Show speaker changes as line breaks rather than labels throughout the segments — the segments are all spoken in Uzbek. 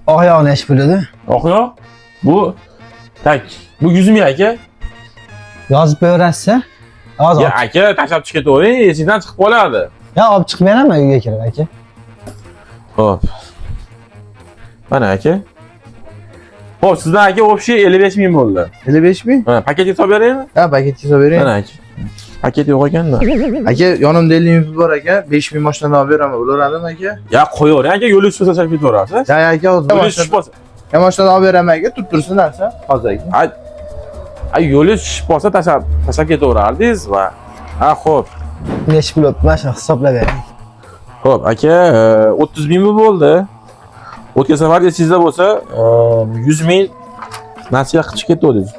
Oyog'ini ish bo'ladi.
Oqyoq. Bu tak. Bu 100 ming aka.
Yozib berasiz. Hozir.
Ya aka, tashlab chiqib ketavering, esingdan chiqib qoladi.
Ya olib chiqib beraman uyga kirib aka.
Xo'p. Mana aka. Xo'p, sizdan aka общий 55 ming bo'ldi.
55 ming?
Ha, paketga solib beraymi?
Ha, paketga solib bering.
Mana aka. Paket yo'q ekanda.
Aka, yonimda 50 ming pul bor aka. 5 ming mashinadan olib beraman. Bo'laradimi aka?
Ya qo'yavering aka, yo'l ustida tashlab ketaverasiz.
Ya aka, hozir
Yo'l tushib qolsa.
Ya mashinadan olib beraman aka, turib tursin narsa. Hozir aka.
Ay yo'li tushib qolsa tashlab ketaverardingiz va xo'p.
Necha pul o'tdi? Mana shuni hisoblab bering.
Xo'p, aka 30 ming bo'ldi. O'tgan safar esingizda bo'lsa 100 ming nasiya qilib ketdingiz.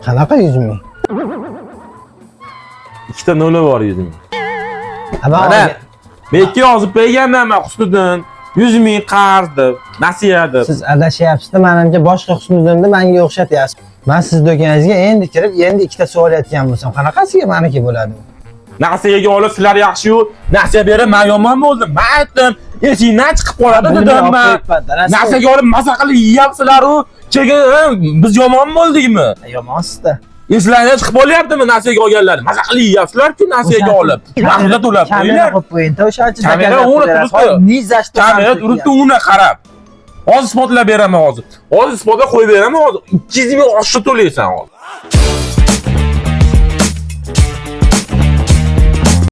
Qanaqa 100 ming?
Ikkita noli bor 100 ming.
Mana
Bekka yozib berganman men Husniddin 100 ming qarz deb, nasiya deb.
siz adashyapsiz-da, menimcha boshqa Husniddinni menga o'xshatyapsiz. Men siz do'koningizga endi kirib, endi ikkita so'rayotgan bo'lsam, qanaqasiga meniki bo'ladi?
Nasiyaga olib sizlar yaxshi-yu, nasiya berib men yomon bo'ldim. Men aytdim, esingdan chiqib qoladi dedim men. Nasiyaga olib maza qilib yeyapsizlar-u, keyin biz yomon bo'ldikmi?
Yomonsiz-da.
Eslaringizdan chiqib qolyaptimi nasiyaga olganlarni? Maza qilib yeyapsizlar-ku nasiyaga olib. Vaqtida to'lab
Kamera qo'yib qo'ying-da, o'shancha
kamera turibdi.
Nizashda
Kamera turibdi, uni qarab. Hozir isbotlab beraman hozir. Hozir isbotlab qo'yib beraman hozir. 200 ming oshib to'laysan hozir.